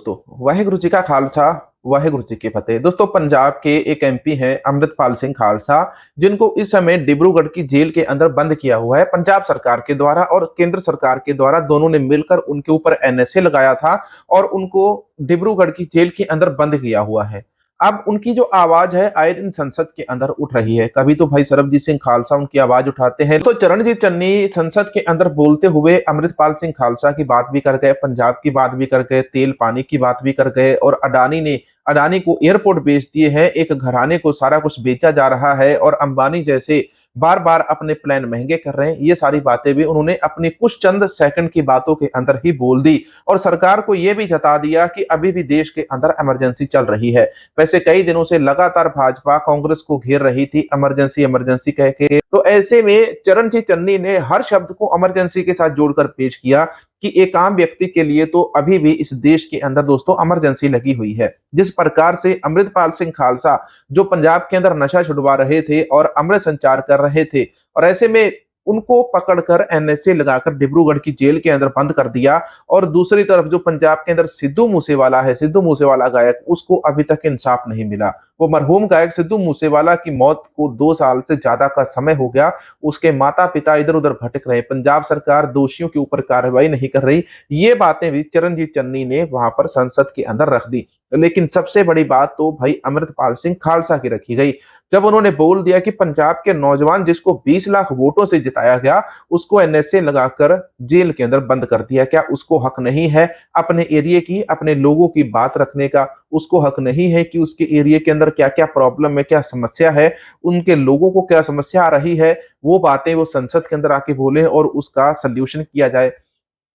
दोस्तों वाहिगुरु जी का खालसा वाहिगुरु जी की फतेह। दोस्तों पंजाब के एक एमपी हैं अमृतपाल सिंह खालसा, जिनको इस समय डिब्रूगढ़ की जेल के अंदर बंद किया हुआ है पंजाब सरकार के द्वारा और केंद्र सरकार के द्वारा। दोनों ने मिलकर उनके ऊपर एनएसए लगाया था और उनको डिब्रूगढ़ की जेल के अंदर बंद किया हुआ है। अब उनकी जो आवाज है आए दिन संसद के अंदर उठ रही है। कभी तो भाई सरबजीत सिंह खालसा उनकी आवाज उठाते हैं, तो चरणजीत चन्नी संसद के अंदर बोलते हुए अमृतपाल सिंह खालसा की बात भी कर गए, पंजाब की बात भी कर गए, तेल पानी की बात भी कर गए और अडानी को एयरपोर्ट बेच दिए हैं। एक घराने को सारा कुछ बेचा जा रहा है और अंबानी जैसे बार बार अपने प्लान महंगे कर रहे हैं। ये सारी बातें भी उन्होंने अपने कुछ चंद सेकंड की बातों के अंदर ही बोल दी और सरकार को यह भी जता दिया कि अभी भी देश के अंदर इमरजेंसी चल रही है। वैसे कई दिनों से लगातार भाजपा कांग्रेस को घेर रही थी इमरजेंसी इमरजेंसी कह के, तो ऐसे में चरणजीत चन्नी ने हर शब्द को इमरजेंसी के साथ जोड़कर पेश किया कि एक आम व्यक्ति के लिए तो अभी भी इस देश के अंदर दोस्तों इमरजेंसी लगी हुई है। जिस प्रकार से अमृतपाल सिंह खालसा जो पंजाब के अंदर नशा छुड़वा रहे थे और अमृत संचार कर रहे थे और ऐसे में उनको पकड़कर एनएसए लगाकर डिब्रूगढ़ की जेल के अंदर बंद कर दिया। और दूसरी तरफ जो पंजाब के अंदर सिद्धू मूसेवाला है, सिद्धू मूसेवाला गायक, उसको अभी तक इंसाफ नहीं मिला। वो मरहूम गायक सिद्धू मूसेवाला की मौत को 2 साल से ज्यादा का समय हो गया। उसके माता पिता इधर उधर भटक रहे, पंजाब सरकार दोषियों के ऊपर कार्रवाई नहीं कर रही। ये बातें भी चरणजीत चन्नी ने वहां पर संसद के अंदर रख दी। लेकिन सबसे बड़ी बात तो भाई अमृतपाल सिंह खालसा की रखी गई, जब उन्होंने बोल दिया कि पंजाब के नौजवान जिसको 20 लाख वोटों से जिताया गया उसको एनएसए लगाकर जेल के अंदर बंद कर दिया। क्या उसको हक नहीं है अपने एरिया की, अपने लोगों की बात रखने का? उसको हक नहीं है कि उसके एरिया के अंदर क्या क्या प्रॉब्लम है, क्या समस्या है, उनके लोगों को क्या समस्या आ रही है, वो बातें वो संसद के अंदर आके बोले और उसका सल्यूशन किया जाए?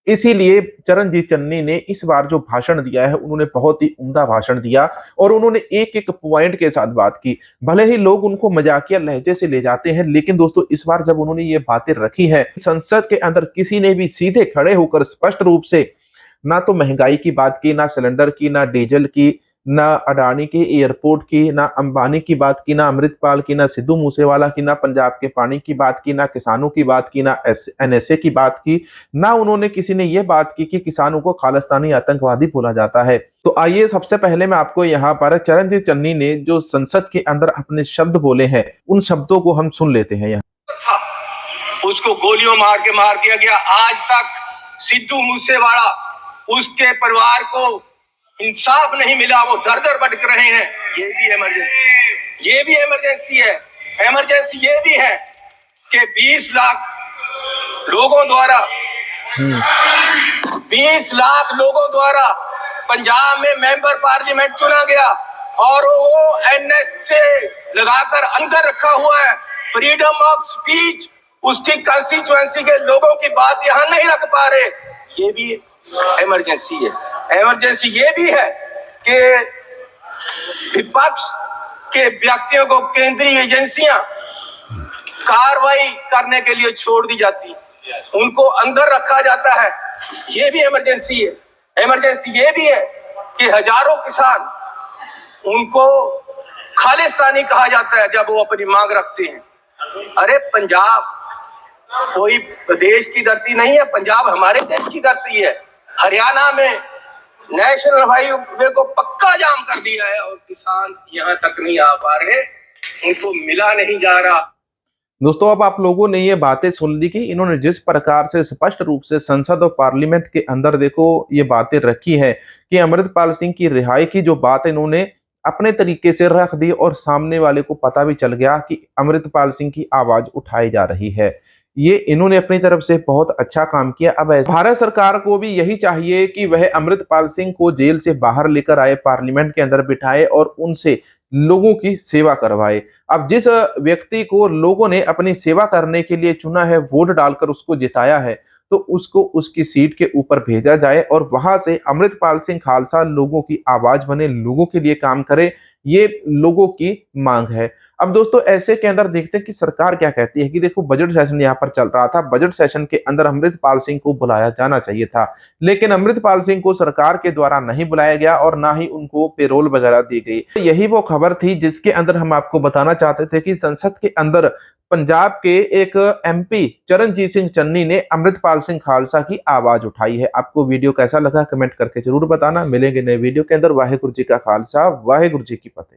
इसीलिए चरणजीत चन्नी ने इस बार जो भाषण दिया है उन्होंने बहुत ही उम्दा भाषण दिया और उन्होंने एक एक पॉइंट के साथ बात की। भले ही लोग उनको मजाकिया लहजे से ले जाते हैं, लेकिन दोस्तों इस बार जब उन्होंने ये बातें रखी है संसद के अंदर, किसी ने भी सीधे खड़े होकर स्पष्ट रूप से ना तो महंगाई की बात की, ना सिलेंडर की, ना डीजल की, ना अडानी के एयरपोर्ट की, ना अंबानी की बात की, ना अमृतपाल की, ना सिद्धू मूसेवाला की, ना पंजाब के पानी की बात की, ना किसानों की बात की, ना एनएसए की बात की, ना उन्होंने किसी ने यह बात की कि किसानों को खालिस्तानी आतंकवादी बोला जाता है। तो आइए सबसे पहले मैं आपको यहाँ पर चरणजीत चन्नी ने जो संसद के अंदर अपने शब्द बोले हैं उन शब्दों को हम सुन लेते हैं। यहाँ उसको गोलियों मार दिया गया। आज तक सिद्धू मूसेवाला उसके परिवार को इंसाफ नहीं मिला, वो दर दर भटक रहे हैं। ये भी इमरजेंसी है। इमरजेंसी ये भी है कि 20 लाख लोगों द्वारा पंजाब में मेंबर पार्लियामेंट चुना गया और वो एनएसए लगाकर अंदर रखा हुआ है। फ्रीडम ऑफ स्पीच, उसकी कंस्टिट्यूएंसी के लोगों की बात यहाँ नहीं रख पा रहे। ये भी इमरजेंसी है। इमरजेंसी ये भी है कि विपक्ष के व्यक्तियों को केंद्रीय एजेंसियां कार्रवाई करने के लिए छोड़ दी जाती हैं, उनको अंदर रखा जाता है। ये भी इमरजेंसी है। इमरजेंसी ये भी है कि हजारों किसान, उनको खालिस्तानी कहा जाता है जब वो अपनी मांग रखते हैं। अरे पंजाब कोई देश की धरती नहीं है, पंजाब हमारे देश की धरती है। हरियाणा में नेशनल हाईवे को पक्का जाम कर दिया है और किसान यहाँ तक नहीं आ पा रहे, उनको मिला नहीं जा रहा। दोस्तों अब आप लोगों ने ये बातें सुन ली कि इन्होंने जिस प्रकार से स्पष्ट रूप से संसद और पार्लियामेंट के अंदर देखो ये बातें रखी है कि अमृतपाल सिंह की रिहाई की जो बात इन्होंने अपने तरीके से रख दी और सामने वाले को पता भी चल गया कि अमृतपाल सिंह की आवाज उठाई जा रही है। ये इन्होंने अपनी तरफ से बहुत अच्छा काम किया। अब भारत सरकार को भी यही चाहिए कि वह अमृतपाल सिंह को जेल से बाहर लेकर आए, पार्लियामेंट के अंदर बिठाए और उनसे लोगों की सेवा करवाए। अब जिस व्यक्ति को लोगों ने अपनी सेवा करने के लिए चुना है, वोट डालकर उसको जिताया है, तो उसको उसकी सीट के ऊपर भेजा जाए और वहां से अमृतपाल सिंह खालसा लोगों की आवाज बने, लोगों के लिए काम करे। ये लोगों की मांग है। अब दोस्तों ऐसे के अंदर देखते हैं कि सरकार क्या कहती है कि देखो बजट सेशन यहाँ पर चल रहा था, बजट सेशन के अंदर अमृतपाल सिंह को बुलाया जाना चाहिए था, लेकिन अमृतपाल सिंह को सरकार के द्वारा नहीं बुलाया गया और ना ही उनको पेरोल वगैरह दी गई। यही वो खबर थी जिसके अंदर हम आपको बताना चाहते थे कि संसद के अंदर पंजाब के एक एमपी चरणजीत सिंह चन्नी ने अमृतपाल सिंह खालसा की आवाज उठाई है। आपको वीडियो कैसा लगा कमेंट करके जरूर बताना। मिलेंगे नए वीडियो के अंदर। वाहेगुरु जी का खालसा, वाहेगुरु जी की फतेह।